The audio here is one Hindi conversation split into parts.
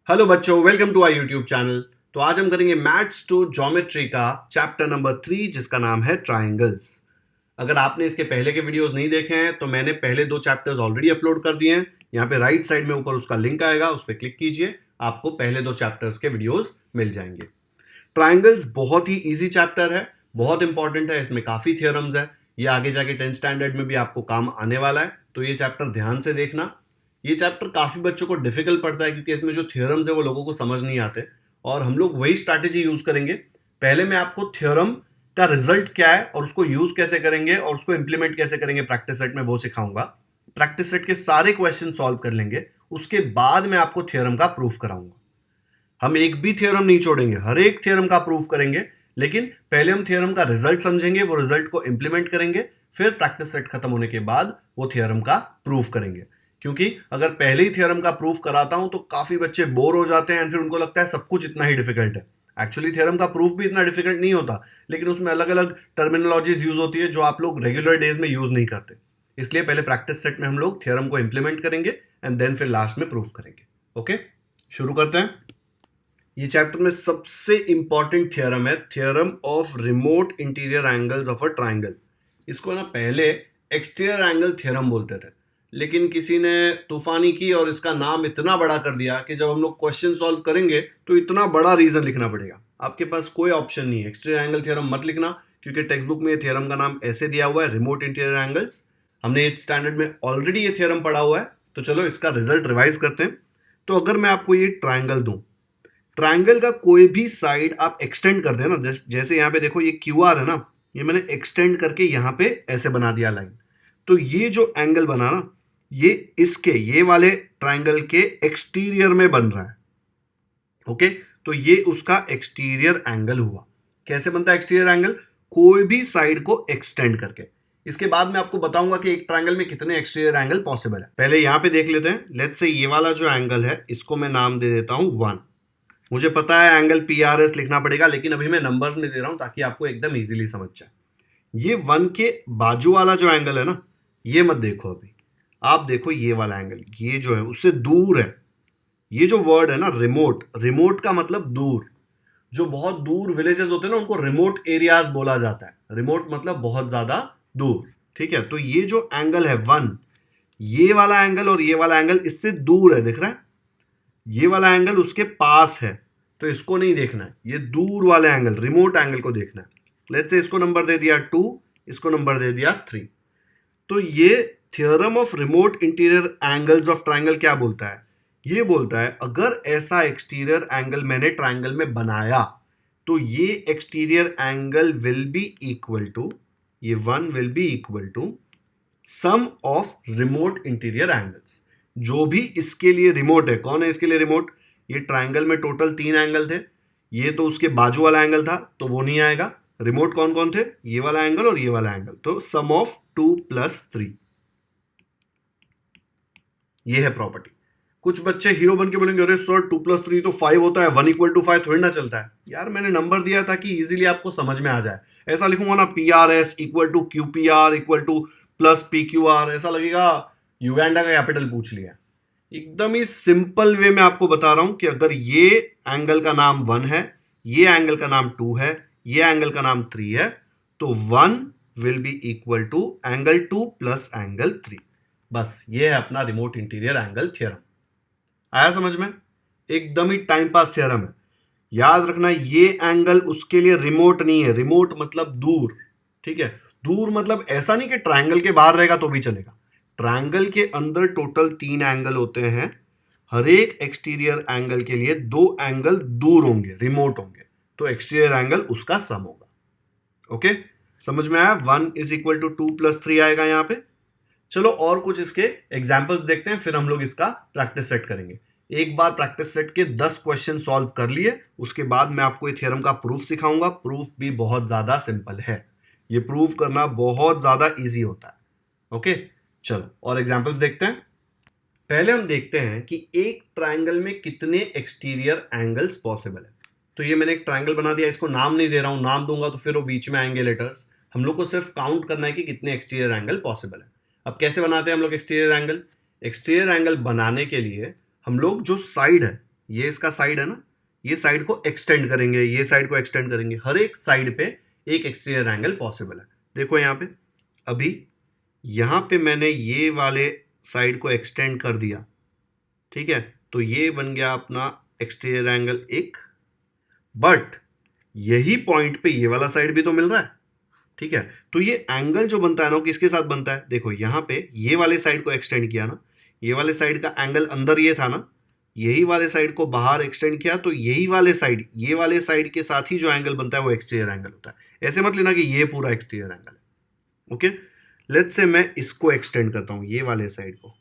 हेलो बच्चों, welcome to our YouTube channel. तो आज हम करेंगे मैथ्स टू ज्योमेट्री का चैप्टर नंबर 3 जिसका नाम है ट्राइंगल्स। अगर आपने इसके पहले के वीडियोस नहीं देखे हैं तो मैंने पहले 2 चैप्टर्स ऑलरेडी अपलोड कर दिए हैं। यहाँ पे राइट साइड में ऊपर उसका लिंक आएगा, उस पर क्लिक कीजिए, आपको पहले 2 चैप्टर्स के वीडियोस मिल जाएंगे। ट्राइंगल्स बहुत ही ईजी चैप्टर है, बहुत इंपॉर्टेंट है, इसमें काफ़ी थियोरम्स है। ये आगे जाके 10th स्टैंडर्ड में भी आपको काम आने वाला है, तो ये चैप्टर ध्यान से देखना। ये चैप्टर काफ़ी बच्चों को डिफिकल्ट पड़ता है क्योंकि इसमें जो थ्योरम्स है वो लोगों को समझ नहीं आते, और हम लोग वही स्ट्रैटेजी यूज़ करेंगे। पहले मैं आपको थ्योरम का रिजल्ट क्या है और उसको यूज़ कैसे करेंगे और उसको इंप्लीमेंट कैसे करेंगे प्रैक्टिस सेट में, वो सिखाऊंगा। प्रैक्टिस सेट के सारे क्वेश्चन सॉल्व कर लेंगे, उसके बाद मैं आपको थ्योरम का प्रूफ कराऊंगा। हम एक भी थ्योरम नहीं छोड़ेंगे, हर एक थ्योरम का प्रूफ करेंगे, लेकिन पहले हम थ्योरम का रिजल्ट समझेंगे, वो रिजल्ट को इंप्लीमेंट करेंगे, फिर प्रैक्टिस सेट खत्म होने के बाद वो थ्योरम का प्रूफ करेंगे। क्योंकि अगर पहले ही थ्योरम का प्रूफ कराता हूं तो काफी बच्चे बोर हो जाते हैं, फिर उनको लगता है सब कुछ इतना ही डिफिकल्ट है। एक्चुअली थ्योरम का प्रूफ भी इतना डिफिकल्ट नहीं होता, लेकिन उसमें अलग अलग टर्मिनोलॉजीज यूज होती है जो आप लोग रेगुलर डेज में यूज नहीं करते। इसलिए पहले प्रैक्टिस सेट में हम लोग थ्योरम को इंप्लीमेंट करेंगे एंड देन फिर लास्ट में प्रूफ करेंगे। ओके, शुरू करते हैं। ये चैप्टर में सबसे इंपॉर्टेंट थ्योरम है theorem of remote interior angles of a triangle. इसको ना पहले एक्सटीरियर एंगल थ्योरम बोलते थे, लेकिन किसी ने तूफानी की और इसका नाम इतना बड़ा कर दिया कि जब हम लोग क्वेश्चन सॉल्व करेंगे तो इतना बड़ा रीजन लिखना पड़ेगा। आपके पास कोई ऑप्शन नहीं है, एक्सटीरियर एंगल थ्योरम मत लिखना, क्योंकि टेक्स्ट बुक में ये थ्योरम का नाम ऐसे दिया हुआ है, रिमोट इंटीरियर एंगल्स। हमने 8th स्टैंडर्ड में ऑलरेडी ये थ्योरम पढ़ा हुआ है, तो चलो इसका रिजल्ट रिवाइज करते हैं। तो अगर मैं आपको ये ट्राइंगल दूं, ट्राइंगल का कोई भी साइड आप एक्सटेंड कर देना, जैसे यहाँ पे देखो ये क्यू आर है ना, ये मैंने एक्सटेंड करके यहाँ पे ऐसे बना दिया लाइन। तो ये जो एंगल बना ना, ये इसके ये वाले ट्राइंगल के एक्सटीरियर में बन रहा है। ओके, तो ये उसका एक्सटीरियर एंगल हुआ। कैसे बनता है एक्सटीरियर एंगल? कोई भी साइड को एक्सटेंड करके। इसके बाद मैं आपको बताऊंगा कि एक ट्राइंगल में कितने एक्सटीरियर एंगल पॉसिबल है। पहले यहां पे देख लेते हैं। लेट्स से ये वाला जो एंगल है इसको मैं नाम दे देता हूं 1। मुझे पता है एंगल PRS लिखना पड़ेगा, लेकिन अभी मैं नंबर्स में दे रहा हूं ताकि आपको एकदम इजीली समझ जाए। ये 1 के बाजू वाला जो एंगल है ना, ये मत देखो अभी, आप देखो ये वाला एंगल, ये जो है उससे दूर है। ये जो वर्ड है ना रिमोट, रिमोट का मतलब दूर। जो बहुत दूर विलेजेस होते हैं ना, उनको रिमोट एरियाज बोला जाता है। रिमोट मतलब बहुत ज्यादा दूर। ठीक है, तो ये जो एंगल है 1, ये वाला एंगल और ये वाला एंगल इससे दूर है, दिख रहा है? ये वाला एंगल उसके पास है, तो इसको नहीं देखना है, ये दूर वाले एंगल रिमोट एंगल को देखना है। लेट्स से इसको नंबर दे दिया 2, इसको नंबर दे दिया 3। तो ये theorem of remote interior angles of triangle क्या बोलता है? ये बोलता है अगर ऐसा एक्सटीरियर एंगल मैंने ट्राइंगल में बनाया तो ये exterior angle will be equal to, ये 1 will be equal to sum of remote interior angles. जो भी इसके लिए रिमोट है, कौन है इसके लिए रिमोट? ये ट्राइंगल में टोटल 3 एंगल थे, ये तो उसके बाजू वाला एंगल था तो वो नहीं आएगा। रिमोट कौन कौन थे? ये वाला एंगल और ये वाला एंगल, तो सम ऑफ 2 + 3। ये है प्रॉपर्टी। कुछ बच्चे हीरो बन के बोलेंगे अरे सर 2 + 3 तो 5 होता है, 1 = 5 थोड़ी ना चलता है। यार मैंने नंबर दिया ताकि इजीली आपको समझ में आ जाए। ऐसा लिखूंगा ना PRS = QPR + PQR, ऐसा लगेगा युगांडा का कैपिटल पूछ लिया। एकदम ही सिंपल वे में आपको बता रहा हूं कि अगर ये एंगल का नाम 1 है, ये एंगल का नाम 2 है, ये एंगल का नाम 3 है, तो 1 will be equal to angle 2 + angle 3। बस ये है अपना रिमोट इंटीरियर एंगल थ्योरम। आया समझ में? एकदम ही टाइम पास थ्योरम है। याद रखना ये एंगल उसके लिए रिमोट नहीं है। रिमोट मतलब दूर। ठीक है, दूर मतलब ऐसा नहीं कि ट्राइंगल के बाहर रहेगा तो भी चलेगा। ट्राइंगल के अंदर टोटल 3 एंगल होते हैं, हर एक एक्सटीरियर एंगल के लिए 2 एंगल दूर होंगे, रिमोट होंगे, तो एक्सटीरियर एंगल उसका सम होगा। ओके, समझ में आया? 1 = 2 + 3 आएगा यहां पे। चलो और कुछ इसके एग्जाम्पल्स देखते हैं, फिर हम लोग इसका प्रैक्टिस सेट करेंगे। एक बार प्रैक्टिस सेट के 10 क्वेश्चन सॉल्व कर लिए, उसके बाद मैं आपको ये थ्योरम का प्रूफ सिखाऊंगा। प्रूफ भी बहुत ज्यादा सिंपल है, ये प्रूफ करना बहुत ज्यादा इजी होता है। ओके, चलो और एग्जाम्पल्स देखते हैं। पहले हम देखते हैं कि एक ट्राइंगल में कितने एक्सटीरियर एंगल्स पॉसिबल है। तो ये मैंने एक ट्राइंगल बना दिया, इसको नाम नहीं दे रहा हूं, नाम दूंगा तो फिर वो बीच में आएंगे लेटर्स। हम लोग को सिर्फ काउंट करना है कि कितने एक्सटीरियर एंगल पॉसिबल है। अब कैसे बनाते हैं हम लोग एक्सटीरियर एंगल? एक्सटीरियर एंगल बनाने के लिए हम लोग जो साइड है, ये इसका साइड है ना, ये साइड को एक्सटेंड करेंगे, ये साइड को एक्सटेंड करेंगे, हर एक साइड पे एक एक्सटीरियर एंगल पॉसिबल है। देखो यहाँ पे, अभी यहाँ पे मैंने ये वाले साइड को एक्सटेंड कर दिया, ठीक है, तो ये बन गया अपना एक्सटीरियर एंगल एक, बट यही पॉइंट पे ये वाला साइड भी तो मिल रहा है, ठीक है। तो ये एंगल जो बनता है ना, किसके साथ बनता है, देखो यहाँ पे ये वाले साइड को एक्सटेंड किया ना, ये वाले साइड का एंगल अंदर ये था ना, यही वाले साइड को बाहर एक्सटेंड किया, तो यही वाले साइड, ये वाले साइड के साथ ही जो एंगल बनता है वो एक्सटीरियर एंगल होता है। ऐसे मत लेना कि ये पूरा एक्सटीरियर एंगल है। ओके, लेट्स से मैं इसको एक्सटेंड करता हूं, ये वाले साइड को,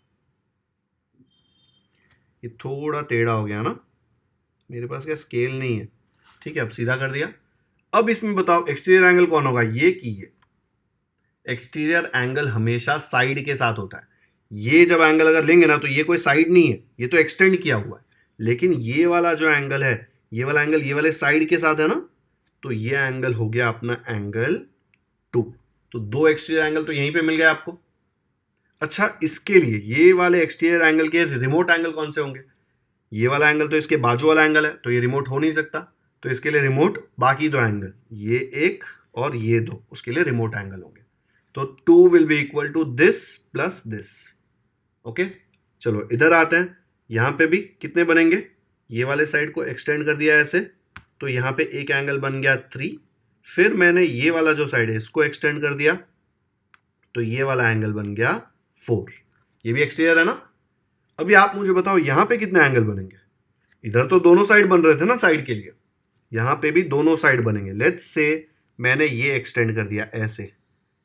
ये थोड़ा टेढ़ा हो गया ना, मेरे पास क्या स्केल नहीं है, ठीक है, अब सीधा कर दिया। अब इसमें बताओ एक्सटीरियर एंगल कौन होगा, ये की ये एक्सटीरियर एंगल हमेशा साइड के साथ होता है। ये जब एंगल अगर लेंगे ना, तो ये कोई साइड नहीं है, ये तो एक्सटेंड किया हुआ है, लेकिन ये वाला जो एंगल है, ये वाला एंगल ये वाले साइड के साथ है ना, तो ये एंगल हो गया अपना एंगल 2। तो दो एक्सटीरियर एंगल तो यहीं पे मिल गया आपको। अच्छा, इसके लिए ये वाले एक्सटीरियर एंगल के रिमोट एंगल कौन से होंगे, ये वाला एंगल तो इसके बाजू वाला एंगल है, तो ये रिमोट हो नहीं सकता, तो इसके लिए रिमोट बाकी दो एंगल, ये एक और ये दो, उसके लिए रिमोट एंगल होंगे। तो 2 will be equal to this plus this. Okay, चलो इधर आते हैं, यहां पे भी कितने बनेंगे, ये वाले साइड को एक्सटेंड कर दिया ऐसे, तो यहां पे एक एंगल बन गया 3, फिर मैंने ये वाला जो साइड है इसको एक्सटेंड कर दिया, तो ये वाला एंगल बन गया 4, ये भी एक्सटीरियर है ना। अभी आप मुझे बताओ यहां पे कितने एंगल बनेंगे, इधर तो दोनों साइड बन रहे थे ना साइड के लिए, यहां पे भी दोनों साइड बनेंगे। लेट्स से मैंने ये एक्सटेंड कर दिया ऐसे,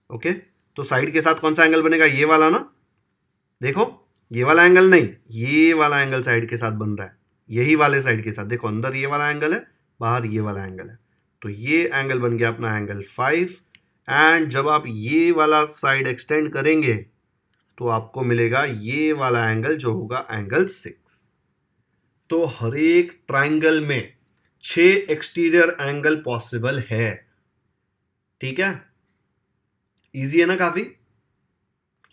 ओके, तो साइड के साथ कौन सा एंगल बनेगा, ये वाला ना, देखो ये वाला एंगल नहीं, ये वाला एंगल साइड के साथ बन रहा है, यही वाले साइड के साथ, देखो अंदर ये वाला एंगल है, बाहर ये वाला एंगल है, तो ये एंगल बन गया अपना एंगल 5। एंड जब आप ये वाला साइड एक्सटेंड करेंगे तो आपको मिलेगा ये वाला एंगल जो होगा एंगल 6। तो हर एक ट्राइंगल में 6 एक्सटीरियर एंगल पॉसिबल है, ठीक है, इजी है ना काफी।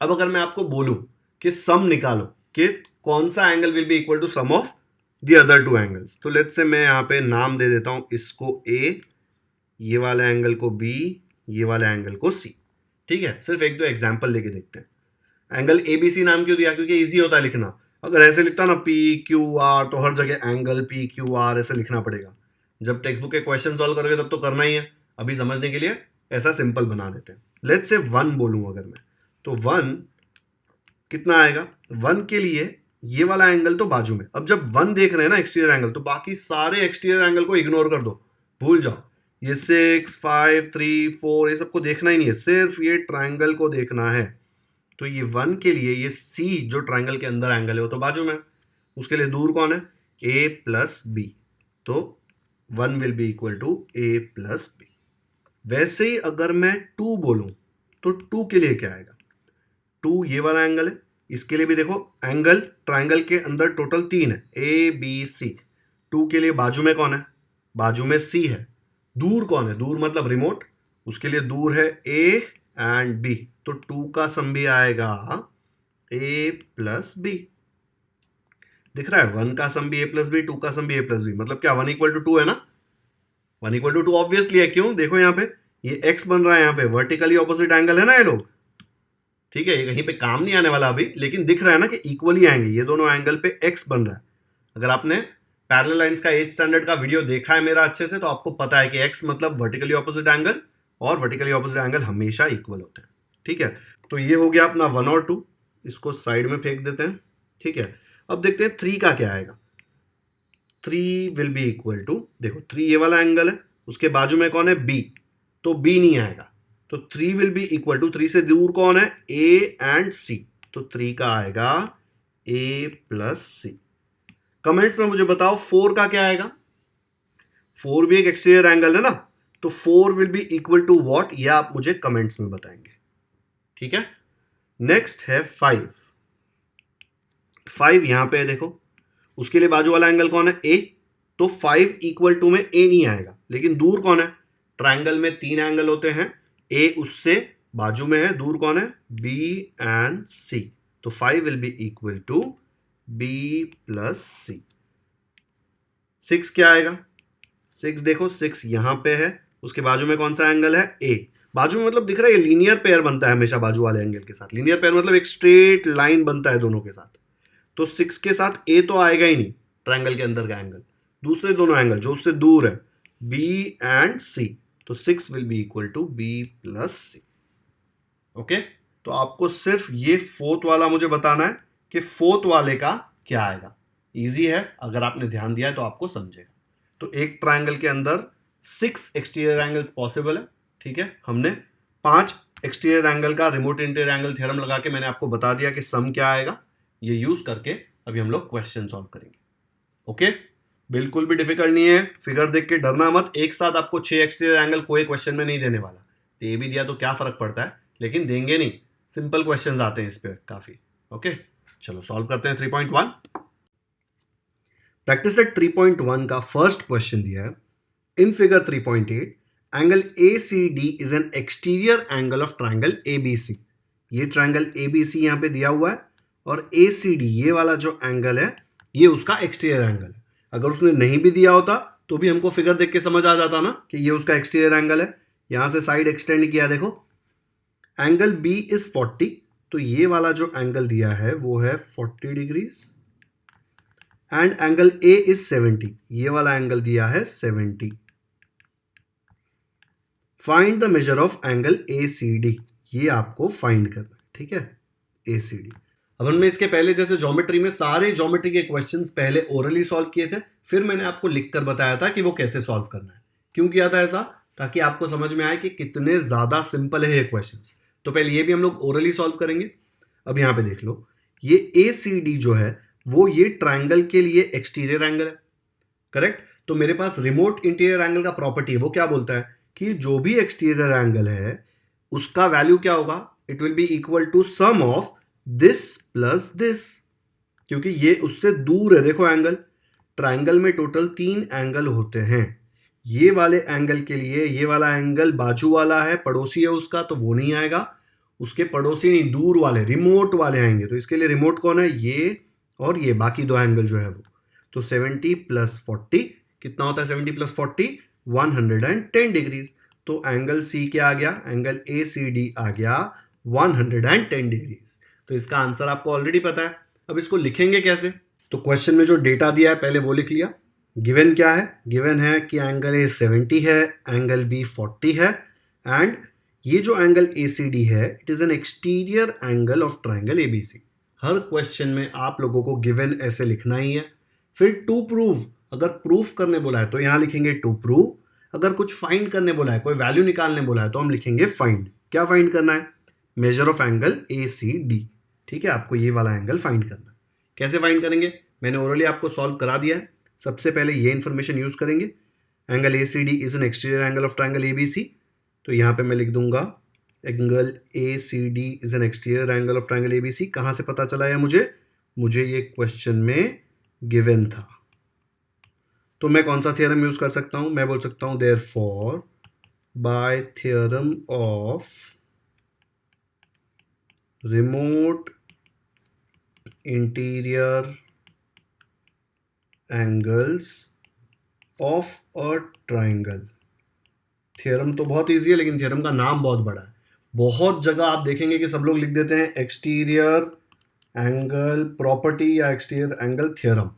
अब अगर मैं आपको बोलूं कि सम निकालो कि कौन सा angle will be equal to sum of the other two angles, तो लेट्स से मैं यहां पे नाम दे देता हूं, इसको ए, ये वाला एंगल को बी, ये वाला एंगल को सी, ठीक है। सिर्फ एक दो एग्जांपल लेके देखते हैं। एंगल एबीसी नाम क्यों दिया, क्योंकि इजी होता है लिखना। अगर ऐसे लिखता ना पी क्यू आर, तो हर जगह एंगल पी क्यू आर ऐसे लिखना पड़ेगा, जब टेक्स्ट बुक के क्वेश्चन सॉल्व करोगे तब तो करना ही है। अभी समझने के लिए ऐसा सिंपल बना देते हैं। लेट्स से 1 बोलूं अगर मैं, तो 1 कितना आएगा, 1 के लिए ये वाला एंगल तो बाजू में, अब जब 1 देख रहे हैं ना एक्सटीरियर एंगल, तो बाकी सारे एक्सटीरियर एंगल को इग्नोर कर दो, भूल जाओ, ये 6 5 3 4 ये सबको देखना ही नहीं है, सिर्फ ये ट्राइंगल को देखना है। तो ये 1 के लिए ये सी जो ट्राइंगल के अंदर एंगल है वो तो बाजू में, उसके लिए दूर कौन है, ए प्लस बी, तो 1 will be equal to a plus b. वैसे ही अगर मैं 2 बोलूं तो 2 के लिए क्या आएगा, 2 ये वाला एंगल है, इसके लिए भी देखो एंगल ट्राइंगल के अंदर टोटल 3 है, ए बी सी। 2 के लिए बाजू में कौन है, बाजू में सी है, दूर कौन है, दूर मतलब रिमोट, उसके लिए दूर है ए एंड बी, तो 2 का सम भी आएगा ए प्लस बी। दिख रहा है, 1 का सम भी ए प्लस बी, 2 का सम भी ए प्लस बी, मतलब क्या 1 इक्वल टू 2 है ना, 1 इक्वल टू 2 ऑब्वियसली है। क्यों, देखो यहाँ पे ये x बन रहा है, यहाँ पे वर्टिकली ऑपोजिट एंगल है ना ये लोग, ठीक है, ये कहीं पे काम नहीं आने वाला अभी, लेकिन दिख रहा है ना कि इक्वली आएंगे, ये दोनों एंगल पे x बन रहा है। अगर आपने पैरेलल लाइंस का 8th स्टैंडर्ड का वीडियो देखा है मेरा अच्छे से, तो आपको पता है कि x मतलब वर्टिकली ऑपोजिट एंगल, और वर्टिकली ऑपोजिट एंगल हमेशा इक्वल होते हैं, ठीक है। तो ये हो गया अपना 1 और 2, इसको साइड में फेंक देते हैं, ठीक है। अब देखते हैं 3 का क्या आएगा। 3 विल बी इक्वल टू, देखो 3 ये वाला एंगल है, उसके बाजू में कौन है, b, तो b नहीं आएगा, तो 3 विल बी इक्वल टू, 3 से दूर कौन है, a एंड c, तो 3 का आएगा a प्लस सी। कमेंट्स में मुझे बताओ 4 का क्या आएगा, 4 भी एक एक्सटीरियर एंगल है ना, तो 4 will be equal to what, यह आप मुझे कमेंट्स में बताएंगे, ठीक है। नेक्स्ट है 5। 5 यहां पे देखो, उसके लिए बाजू वाला एंगल कौन है, a, तो 5 इक्वल टू में a नहीं आएगा, लेकिन दूर कौन है, ट्राइंगल में 3 एंगल होते हैं, a उससे बाजू में है, दूर कौन है, b एंड c, तो 5 will be equal to b plus c। 6 क्या आएगा? 6 देखो, 6 यहाँ पे है, उसके बाजू में कौन सा एंगल है? ए। बाजू में मतलब दिख रहा है, ये लीनियर पेयर बनता है हमेशा बाजू वाले एंगल के साथ। लीनियर पेयर मतलब एक स्ट्रेट लाइन बनता है दोनों के साथ। तो 6 के साथ ए तो आएगा ही नहीं, ट्रायंगल के अंदर का एंगल। दूसरे दोनों एंगल जो उससे दूर है, बी एंड सी, तो 6 will be equal to b plus c. Okay, तो आपको सिर्फ ये फोर्थ वाला मुझे बताना है कि फोर्थ वाले का क्या आएगा। इजी है, अगर आपने ध्यान दिया है तो आपको समझेगा। तो एक ट्रायंगल के अंदर 6 एक्सटीरियर एंगल्स पॉसिबल है। ठीक है, हमने 5 एक्सटीरियर एंगल का रिमोट इंटीरियर एंगल थ्योरम लगा के मैंने आपको बता दिया कि सम क्या आएगा। ये यूज करके अभी हम लोग क्वेश्चन सॉल्व करेंगे। ओके, बिल्कुल भी डिफिकल्ट नहीं है, फिगर देख के डरना मत। एक साथ आपको 6 एक्सटीरियर एंगल कोई क्वेश्चन में नहीं देने वाला। तो ये भी दिया तो क्या फर्क पड़ता है, लेकिन देंगे नहीं। सिंपल क्वेश्चंस आते हैं इस पे काफी। ओके, चलो सॉल्व करते हैं 3.1। प्रैक्टिस सेट 3.1 का फर्स्ट क्वेश्चन दिया है। In figure 3.8 angle ACD is an exterior angle of triangle ABC। ये ट्रायंगल ABC यहां पे दिया हुआ है और ACD ये वाला जो एंगल है ये उसका एक्सटीरियर एंगल है। अगर उसने नहीं भी दिया होता तो भी हमको फिगर देख के समझ आ जाता ना कि ये उसका एक्सटीरियर एंगल है। यहां से साइड एक्सटेंड किया, देखो एंगल B इज 40, तो ये वाला जो एंगल दिया है वो है 40 degrees and angle A is 70, ये वाला एंगल दिया है 70। Find the measure of angle ACD, ये आपको फाइंड करना है। ठीक है, ACD। अब हमने इसके पहले जैसे ज्योमेट्री में सारे ज्योमेट्री के क्वेश्चंस पहले ओरली सॉल्व किए थे, फिर मैंने आपको लिखकर बताया था कि वो कैसे सॉल्व करना है। क्यों किया था ऐसा? ताकि आपको समझ में आए कि कितने ज्यादा सिंपल है ये क्वेश्चंस। तो पहले ये भी हम लोग ओरली सॉल्व करेंगे। अब यहां पे देख लो, ये ACD जो है वो ये ट्रायंगल के लिए एक्सटीरियर एंगल है, करेक्ट। तो मेरे पास रिमोट इंटीरियर एंगल का प्रॉपर्टी है, वो क्या बोलता है कि जो भी एक्सटीरियर एंगल है उसका वैल्यू क्या होगा? It will be equal to sum of this plus this, क्योंकि ये उससे दूर है। देखो एंगल, ट्रायंगल में टोटल 3 एंगल होते हैं। ये वाले एंगल के लिए ये वाला एंगल बाजू वाला है, पड़ोसी है उसका, तो वो नहीं आएगा। उसके पड़ोसी नहीं, दूर वाले रिमोट वाले आएंगे। तो इसके लिए रिमोट कौन है? ये और ये, बाकी 2 एंगल जो है वो। तो 70 प्लस 40 कितना होता है? 70 प्लस 40 110 डिग्रीज। तो एंगल C क्या आ गया? एंगल ACD आ गया 110 डिग्रीज। तो इसका आंसर आपको ऑलरेडी पता है। अब इसको लिखेंगे कैसे? तो क्वेश्चन में जो डेटा दिया है पहले वो लिख लिया। गिवन क्या है? गिवन है कि एंगल A 70 है, एंगल B 40 है एंड ये जो एंगल ACD है it is an exterior angle of triangle ABC। Her question में आप लोगों को गिवन ऐसे लिखना ही है। फिर टू प्रूव, अगर प्रूफ करने बोला है तो यहां लिखेंगे टू प्रूव। अगर कुछ फाइंड करने बोला है, कोई वैल्यू निकालने बोला है, तो हम लिखेंगे फाइंड। क्या फाइंड करना है? Measure of angle ACD। ठीक है, आपको ये वाला एंगल फाइंड करना है। कैसे फाइंड करेंगे? मैंने ओरली आपको सॉल्व करा दिया है। सबसे पहले ये इंफॉर्मेशन यूज करेंगे। Angle ACD is an exterior angle of triangle ABC। तो यहां पे मैं लिख दूंगा angle ACD is an exterior angle of triangle ABC। कहां से पता चला है मुझे ये क्वेश्चन में गिवन था। तो मैं कौन सा थ्योरम यूज कर सकता हूं? मैं बोल सकता हूं therefore by theorem of remote interior angles of a triangle. Theorem तो बहुत इजी है, लेकिन थ्योरम का नाम बहुत बड़ा है। बहुत जगह आप देखेंगे कि सब लोग लिख देते हैं एक्सटीरियर एंगल प्रॉपर्टी या exterior angle theorem.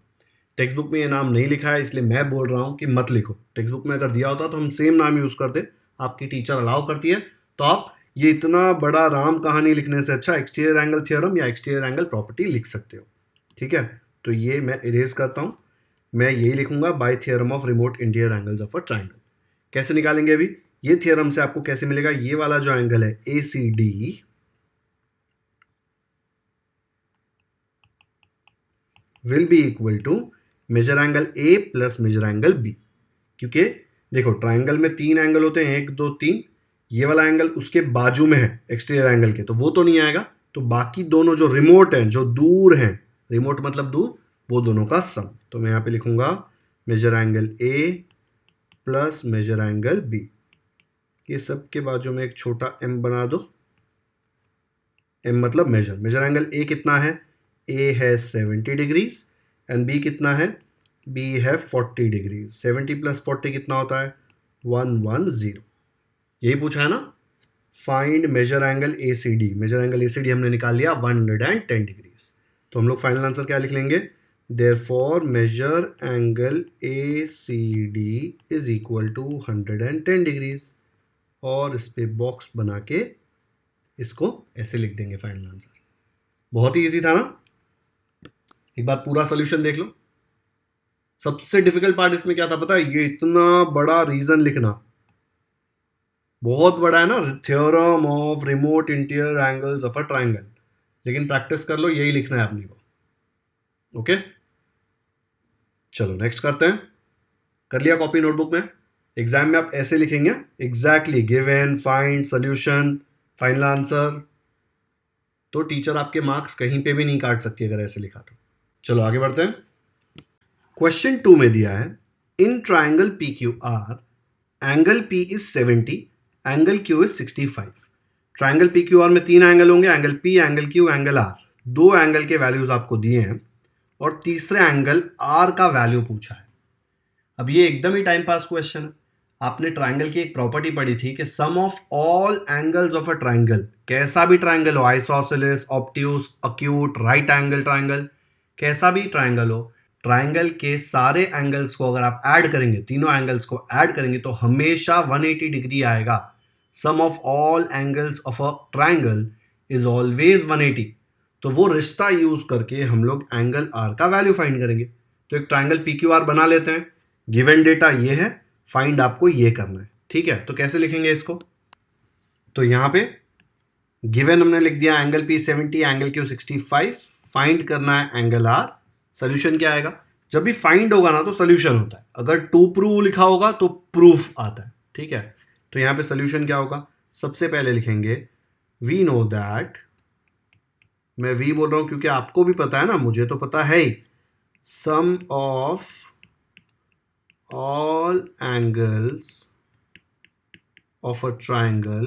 Text book में ये नाम नहीं लिखा है, इसलिए मैं बोल रहा हूं कि मत लिखो। टेक्स्ट बुक में अगर दिया होता तो हम सेम नाम यूज करते, आपकी टीचर अलाउ करती है। तो आप ये इतना बड़ा राम कहानी लिखने से अच्छा एक्सटीरियर एंगल थ्योरम या एक्सटीरियर एंगल प्रॉपर्टी लिख सकते हो। ठीक है, तो ये मैं इरेज करता हूं। मैं यही लिखूंगा bye theorem of remote interior angles of a triangle. कैसे निकालेंगे अभी? ये थ्योरम से आपको कैसे मिलेगा? ये वाला जो एंगल है ACD will be equal to measure angle A plus measure angle B। क्योंकि देखो ट्रायंगल में 3 एंगल होते हैं, 1 2 3। ये वाला एंगल उसके बाजू में है एक्सटीरियर एंगल के, तो वो तो नहीं आएगा। तो बाकी दोनों जो रिमोट हैं, जो दूर हैं, रिमोट मतलब दूर, वो दोनों का सम। तो मैं यहां पे लिखूंगा measure angle A plus measure angle B। ये सब के बाजू में एक छोटा m बना दो। m मतलब मेजर। मेजर एंगल A कितना है? A है 70 डिग्रीज एंड B कितना है? बी है 40 डिग्री। 70 प्लस 40 कितना होता है? 110। यही पूछा है ना। Find measure angle A C D. Measure angle A C D हमने निकाल लिया 110 डिग्रीज। तो हम लोग फाइनल आंसर क्या लिख लेंगे? Therefore measure angle A C D is equal to 110 degrees. और इस पे बॉक्स बना के इसको ऐसे लिख देंगे फाइनल आंसर। बहुत ही इजी था ना। एक बार पूरा सोल्यूशन देख लो। सबसे डिफिकल्ट पार्ट इसमें क्या था पता है? ये इतना बड़ा रीजन लिखना बहुत बड़ा है ना, theorem of remote interior angles of a triangle. लेकिन प्रैक्टिस कर लो, यही लिखना है अपने को। ओके, चलो नेक्स्ट करते हैं। कर लिया कॉपी नोटबुक में? एग्जाम में आप ऐसे लिखेंगे exactly, given, find, solution, final answer. तो टीचर आपके मार्क्स कहीं पे भी नहीं काट सकती अगर ऐसे लिखा तो। चलो आगे बढ़ते हैं। क्वेश्चन 2 में दिया है, in triangle P Q R angle P is 70, angle Q is 65। Triangle P Q R में 3 एंगल होंगे, angle P, angle Q, angle R. 2 angle के वैल्यूज आपको दिए हैं और तीसरे एंगल आर का वैल्यू पूछा है। अब ये एकदम ही टाइम पास क्वेश्चन है। आपने ट्राइंगल की एक प्रॉपर्टी पढ़ी थी कि sum of all angles of a triangle, कैसा भी ट्राइंगल हो, isosceles, obtuse, acute, right angle triangle, कैसा भी ट्राइंगल हो, ट्राइंगल के सारे एंगल्स को अगर आप ऐड करेंगे, तीनों एंगल्स को ऐड करेंगे तो हमेशा 180 डिग्री आएगा। Sum of all angles of a triangle is always 180। तो वो रिश्ता यूज करके हम लोग एंगल आर का वैल्यू फाइंड करेंगे। तो एक ट्राइंगल पी क्यू आर बना लेते हैं। गिवन डेटा ये है, फाइंड आपको ये करना है। ठीक है, तो कैसे लिखेंगे इसको? तो यहां पे गिवन हमने लिख दिया angle P 70, angle Q 65। Find करना है एंगल आर। सोल्यूशन क्या आएगा? जब भी फाइंड होगा ना तो सोल्यूशन होता है। अगर टू प्रूव लिखा होगा तो प्रूफ आता है। ठीक है, तो यहां पे सोल्यूशन क्या होगा? सबसे पहले लिखेंगे वी नो दैट, मैं वी बोल रहा हूं क्योंकि आपको भी पता है ना, मुझे तो पता है ही, सम of all angles of a triangle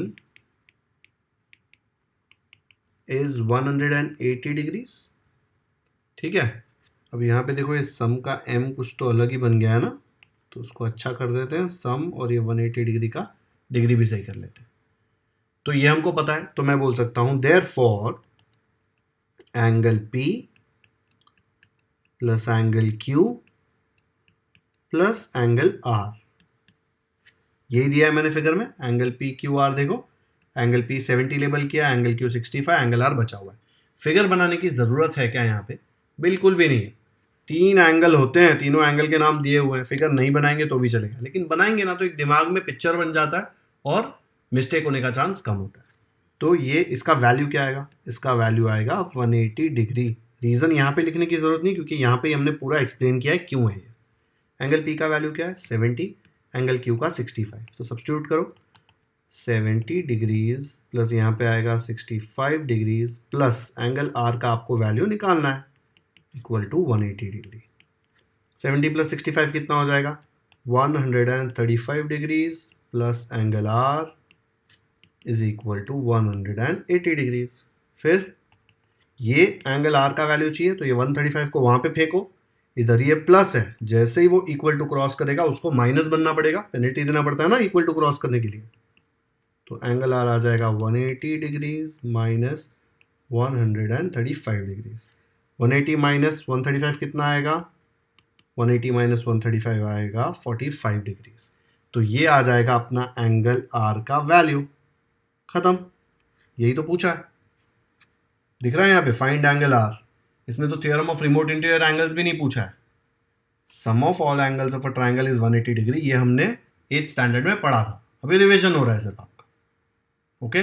is 180 degrees। ठीक है, अब यहाँ पे देखो ये सम का m कुछ तो अलग ही बन गया है ना, तो उसको अच्छा कर देते हैं सम, और ये 180 डिग्री का डिग्री भी सही कर लेते हैं। तो ये हमको पता है, तो मैं बोल सकता हूं therefore angle P plus angle Q plus angle R, यही दिया है मैंने फिगर में। एंगल पी क्यू आर देखो, एंगल पी 70 लेबल किया, एंगल क्यू 65, एंगल आर बचा हुआ है। फिगर बनाने की ज़रूरत है क्या यहाँ पे? बिल्कुल भी नहीं। 3 एंगल होते हैं, तीनों एंगल के नाम दिए हुए हैं। फिगर नहीं बनाएंगे तो भी चलेगा, लेकिन बनाएंगे ना तो एक दिमाग में पिक्चर बन जाता है और मिस्टेक होने का चांस कम होता है। तो ये इसका वैल्यू क्या आएगा? इसका वैल्यू आएगा 180 डिग्री। रीज़न यहाँ पे लिखने की ज़रूरत नहीं, क्योंकि यहाँ पे हमने पूरा एक्सप्लेन किया है क्यों है ये। एंगल पी का वैल्यू क्या है? 70, एंगल क्यू का 65। तो सब्स्टिट्यूट करो, 70 डिग्रीज प्लस यहाँ पे आएगा 65 डिग्रीज प्लस एंगल आर का आपको वैल्यू निकालना है, इक्वल टू 180 डिग्री। 70 प्लस 65 कितना हो जाएगा? 135 degrees plus angle R is equal to 180 degrees. फिर ये एंगल आर का वैल्यू चाहिए, तो ये 135 को वहाँ पे फेंको, इधर ये प्लस है, जैसे ही वो इक्वल टू क्रॉस करेगा उसको माइनस बनना पड़ेगा, पेनल्टी देना पड़ता है ना इक्वल टू क्रॉस करने के लिए। तो एंगल आर आ जाएगा 180 डिग्रीज माइनस 135 डिग्रीज। 180 माइनस 135 कितना आएगा? 180 माइनस 135 आएगा 45 डिग्रीज। तो ये आ जाएगा अपना एंगल आर का वैल्यू। खत्म, यही तो पूछा है। दिख रहा है यहाँ पे फाइंड एंगल आर। इसमें तो theorem of remote interior angles भी नहीं पूछा है। Sum of all angles of a triangle is 180 degree, ये हमने 8th स्टैंडर्ड में पढ़ा था। अभी रिवीजन हो रहा है सिर्फ आपका। ओके,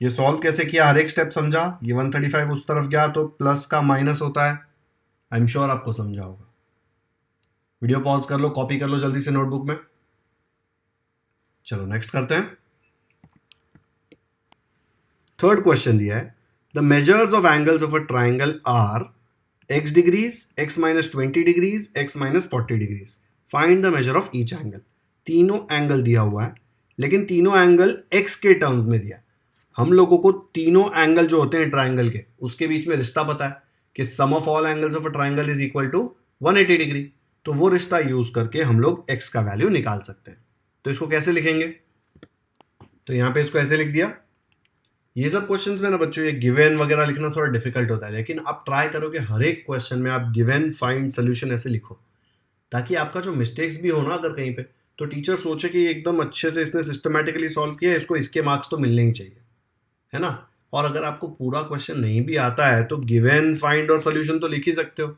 ये सॉल्व कैसे किया, हर एक स्टेप समझा। ये 135 उस तरफ गया तो प्लस का माइनस होता है। आई एम श्योर आपको समझा होगा। वीडियो पॉज कर लो, कॉपी कर लो जल्दी से नोटबुक में। चलो नेक्स्ट करते हैं। थर्ड क्वेश्चन दिया है, the measures of angles of a triangle are x degrees, x minus 20 degrees, x minus 40 degrees. Find the measure of each angle. तीनों एंगल दिया हुआ है, लेकिन तीनों एंगल x के टर्म्स में दिया। हम लोगों को तीनों एंगल जो होते हैं ट्राइंगल के, उसके बीच में रिश्ता पता है कि sum of all angles of a triangle is equal to 180 degree. तो वो रिश्ता यूज करके हम लोग x का वैल्यू निकाल सकते हैं। तो इसको कैसे लिखेंगे? तो यहाँ पे इसको ऐसे लिख दिया। ये सब क्वेश्चंस में ना बच्चों ये गिवन वगैरह लिखना थोड़ा डिफिकल्ट होता है, लेकिन आप ट्राई करो कि हर एक क्वेश्चन में आप गिवन फाइंड सोल्यूशन ऐसे लिखो, ताकि आपका जो मिस्टेक्स भी हो ना अगर कहीं पे, तो टीचर सोचे कि एकदम अच्छे से इसने सिस्टमैटिकली सॉल्व किया, इसको इसके मार्क्स तो मिलने ही चाहिए, है ना। और अगर आपको पूरा क्वेश्चन नहीं भी आता है तो गिवन फाइंड और सोल्यूशन तो लिख ही सकते हो,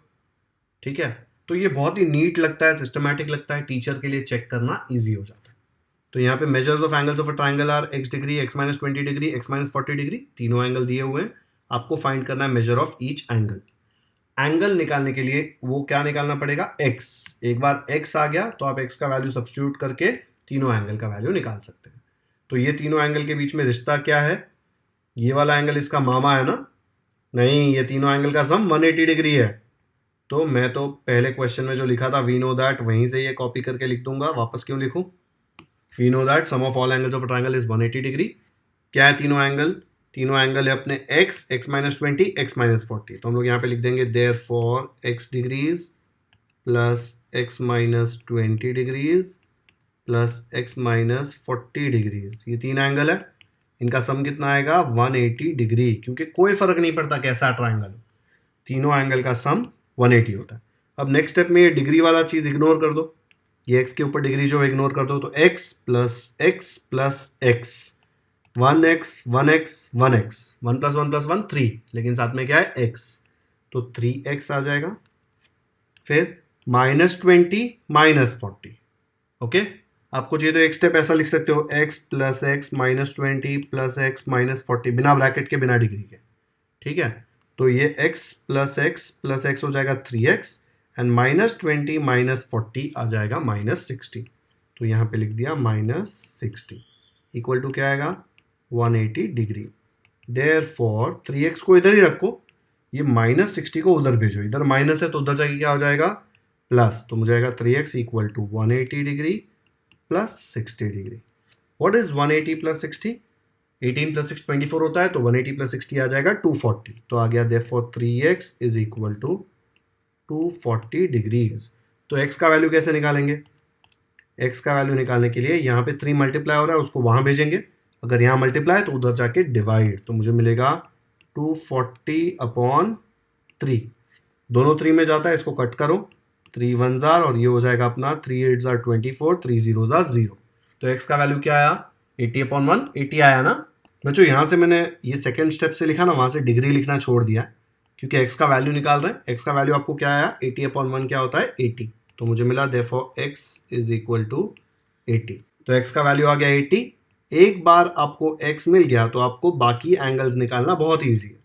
ठीक है। तो ये बहुत ही नीट लगता है, सिस्टमैटिक लगता है, टीचर के लिए चेक करना ईजी हो जाता है। तो यहाँ पे measures of angles of a triangle are x degree, x minus 20 degree, x minus 40 degree, तीनों एंगल दिए हुए हैं। आपको फाइंड करना है measure of each angle. Angle निकालने के लिए वो क्या निकालना पड़ेगा? x। एक बार x आ गया तो आप x का वैल्यू सब्स्टिट्यूट करके तीनों एंगल का वैल्यू निकाल सकते हैं। तो ये तीनों एंगल के बीच में रिश्ता क्या है? ये वाला एंगल इसका मामा है ना? नहीं, ये तीनों एंगल का सम 180 डिग्री है। तो मैं तो पहले क्वेश्चन में जो लिखा था वी नो दैट, वहीं से ये कॉपी करके लिख दूंगा, वापस क्यों लिखूं? We know that sum of all angles of a triangle is 180 degree. क्या है तीनों एंगल? तीनों एंगल है अपने x, x minus 20, x minus 40। तो हम लोग यहाँ पे लिख देंगे therefore x degrees plus x minus 20 degrees plus x minus 40 degrees. ये तीन एंगल है, इनका सम कितना आएगा? 180 डिग्री, क्योंकि कोई फर्क नहीं पड़ता कैसा ट्राइंगल हो, तीनों एंगल का सम 180 होता है। अब नेक्स्ट स्टेप में ये डिग्री वाला चीज इग्नोर कर दो, ये x के ऊपर डिग्री जो इग्नोर कर दो, तो x plus x plus x, 1x 1x 1x, 1 plus 1 plus 1 3, लेकिन साथ में क्या है? x, तो 3x आ जाएगा। फिर माइनस 20 माइनस 40, ओके। आपको चाहिए तो एक स्टेप ऐसा लिख सकते हो, x plus x minus 20 plus x minus 40, बिना ब्रैकेट के, बिना डिग्री के, ठीक है। तो ये x प्लस x हो जाएगा 3x एंड माइनस 20 माइनस 40 आ जाएगा माइनस 60। तो यहाँ पे लिख दिया माइनस 60 इक्वल टू क्या आएगा? 180 डिग्री। देयरफॉर 3x को इधर ही रखो, ये माइनस 60 को उधर भेजो, इधर माइनस है तो उधर जाके क्या हो जाएगा? प्लस। तो मुझे आएगा 3x equal to 180 degree plus 60 degree. What is 180 plus 60? 18 plus 6 24 होता है, तो 180 प्लस 60 आ जाएगा 240। तो आ गया therefore 3x is equal to 240 degrees. तो x का वैल्यू कैसे निकालेंगे? x का वैल्यू निकालने के लिए यहाँ पे 3 मल्टीप्लाई हो रहा है, उसको वहाँ भेजेंगे, अगर यहाँ मल्टीप्लाई तो उधर जाके डिवाइड, तो मुझे मिलेगा 240 अपॉन 3, दोनों 3 में जाता है, इसको कट करो, 3 1 जार और ये हो जाएगा अपना 3 8 जार 24, 3 0 जार 0। तो x का वैल्यू क्या आया? 80 अपॉन 1, 80 आया ना बच्चों। यहाँ से मैंने ये सेकेंड स्टेप से लिखा ना, वहाँ से डिग्री लिखना छोड़ दिया, क्योंकि x का वैल्यू निकाल रहे हैं। x का वैल्यू आपको क्या आया? 80 अपॉन 1 क्या होता है? 80। तो मुझे मिला therefore x is equal to 80। तो x का वैल्यू आ गया 80। एक बार आपको x मिल गया तो आपको बाकी एंगल्स निकालना बहुत ईजी है।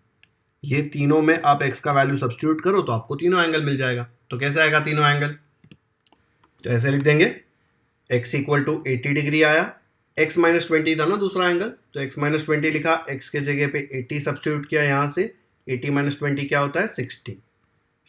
ये तीनों में आप x का वैल्यू सब्स्टिट्यूट करो तो आपको तीनों एंगल मिल जाएगा। तो कैसे आएगा तीनों एंगल? तो ऐसे लिख देंगे, x इक्वल टू 80 डिग्री आया, x माइनस 20 था ना दूसरा एंगल, तो x माइनस 20 लिखा, x के जगह पे 80 सब्स्टिट्यूट किया, यहाँ से 80 माइनस 20 क्या होता है? 60।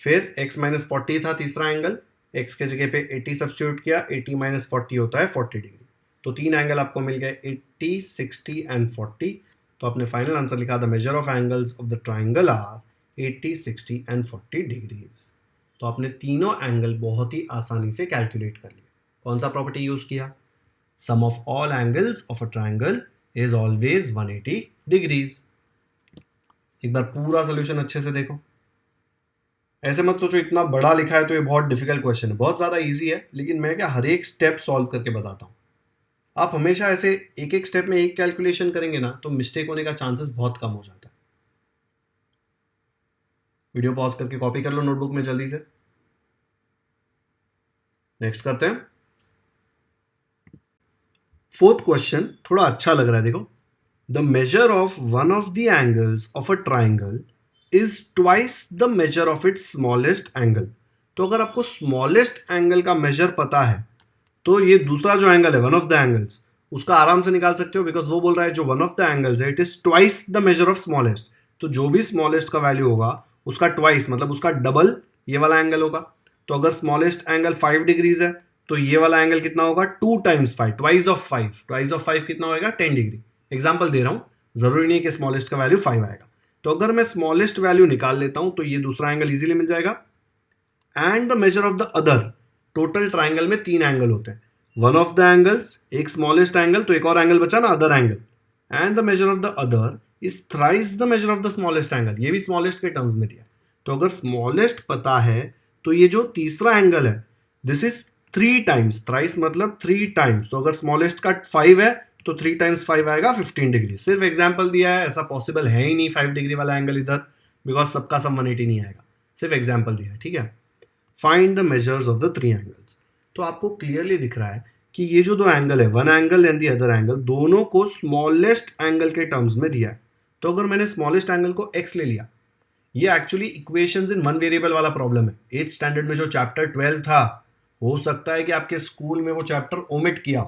फिर x माइनस 40 था तीसरा एंगल, x के जगह पे 80 सब्स्टिट्यूट किया, 80 माइनस 40 होता है 40 डिग्री। तो तीन एंगल आपको मिल गए 80, 60 एंड 40। तो आपने फाइनल आंसर लिखा, the measure of angles of the triangle are 80, 60 and 40 degrees. तो आपने तीनों एंगल बहुत ही आसानी से कैलकुलेट कर लिया। कौन सा प्रॉपर्टी यूज किया? Sum of all angles of a triangle is always 180 degrees. एक बार पूरा सोल्यूशन अच्छे से देखो, ऐसे मत सोचो इतना बड़ा लिखा है तो ये बहुत डिफिकल्ट क्वेश्चन है, बहुत ज्यादा इजी है, लेकिन मैं क्या हर एक स्टेप सॉल्व करके बताता हूँ। आप हमेशा ऐसे एक एक स्टेप में एक कैलकुलेशन करेंगे ना तो मिस्टेक होने का चांसेस बहुत कम हो जाता है। वीडियो पॉज करके कॉपी कर लो नोटबुक में जल्दी से। नेक्स्ट करते हैं। फोर्थ क्वेश्चन थोड़ा अच्छा लग रहा है, देखो। The measure of one of the angles of a triangle is twice the measure of its smallest angle. तो अगर आपको स्मॉलेस्ट एंगल का मेजर पता है तो ये दूसरा जो एंगल है वन ऑफ द एंगल्स, उसका आराम से निकाल सकते हो, बिकॉज वो बोल रहा है जो वन ऑफ द एंगल्स है it is twice the measure of smallest. तो जो भी स्मॉलेस्ट का वैल्यू होगा उसका ट्वाइस मतलब उसका डबल ये वाला एंगल होगा। तो अगर स्मॉलेस्ट एंगल 5 डिग्रीज है तो ये वाला एंगल कितना होगा? 2 times 5, twice of 5। Twice of 5 कितना होगा? 10 डिग्री। एग्जाम्पल दे रहा हूं, जरूरी नहीं कि स्मॉलेस्ट का वैल्यू 5 आएगा। तो अगर मैं स्मॉलेस्ट वैल्यू निकाल लेता हूं तो ये दूसरा एंगल इजीली मिल जाएगा। And the measure of the other, total triangle में 3 एंगल होते हैं. वन ऑफ द एंगल्स, एक स्मॉलेस्ट एंगल, तो एक और एंगल बचा ना, other angle, and the measure of the other is thrice the measure of the smallest angle. ये भी स्मॉलेस्ट के टर्म्स में दिया. तो अगर स्मॉलेस्ट पता है तो ये जो तीसरा एंगल है दिस इज 3 टाइम्स. थ्राइस मतलब 3 टाइम्स. तो अगर स्मॉलेस्ट का 5 है तो 3 टाइम्स 5 आएगा 15 डिग्री. सिर्फ एग्जाम्पल दिया है, ऐसा पॉसिबल है ही नहीं 5 डिग्री वाला एंगल इधर, बिकॉज सबका सम 180 नहीं आएगा. सिर्फ एग्जाम्पल दिया है. ठीक है. Find the measures of the 3 angles. तो आपको क्लियरली दिख रहा है कि ये जो दो एंगल है, one angle and the other angle, दोनों को स्मॉलेस्ट एंगल के टर्म्स में दिया है. तो अगर मैंने स्मॉलेस्ट एंगल को x ले लिया, ये actually equations in one variable वाला प्रॉब्लम है. 8th स्टैंडर्ड में जो चैप्टर 12 था, हो सकता है कि आपके स्कूल में वो चैप्टर ओमिट किया.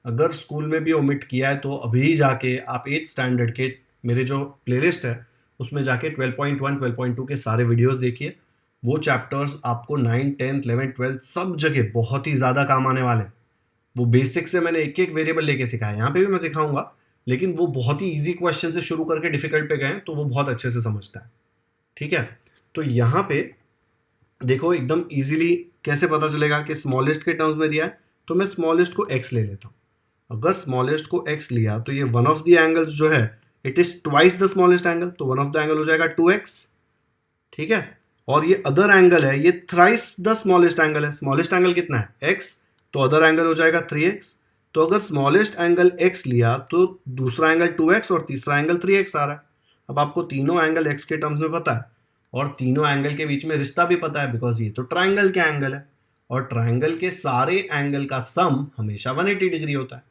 अगर स्कूल में भी ओमिट किया है तो अभी जाके आप 8th स्टैंडर्ड के मेरे जो प्लेलिस्ट है उसमें जाके 12.1 12.2 के सारे वीडियोस देखिए. वो चैप्टर्स आपको 9th 10th 11th 12th सब जगह बहुत ही ज़्यादा काम आने वाले हैं. वो बेसिक से मैंने एक एक वेरिएबल लेके सिखाया, यहाँ पे भी मैं सिखाऊंगा, लेकिन वो बहुत ही इजी क्वेश्चन से शुरू करके डिफिकल्ट पे गए तो वो बहुत अच्छे से समझता है. ठीक है. तो यहाँ पे देखो एकदम इजीली कैसे पता चलेगा कि स्मॉलेस्ट के टर्म्स में दिया है. तो मैं स्मॉलेस्ट को x ले लेता हूँ. अगर स्मॉलेस्ट को x लिया तो ये वन ऑफ द एंगल्स जो है it is twice the smallest angle, तो वन ऑफ द एंगल हो जाएगा 2x. ठीक है. और ये अदर एंगल है, ये थ्राइस द स्मॉलेस्ट एंगल है. स्मॉलेस्ट एंगल कितना है x, तो अदर एंगल हो जाएगा 3x. तो अगर स्मॉलेस्ट एंगल x लिया तो दूसरा एंगल 2x और तीसरा एंगल 3x आ रहा है. अब आपको तीनों एंगल x के टर्म्स में पता है और तीनों एंगल के बीच में रिश्ता भी पता है, बिकॉज ये तो ट्राइंगल के एंगल है और ट्राइंगल के सारे एंगल का सम हमेशा 180 डिग्री होता है.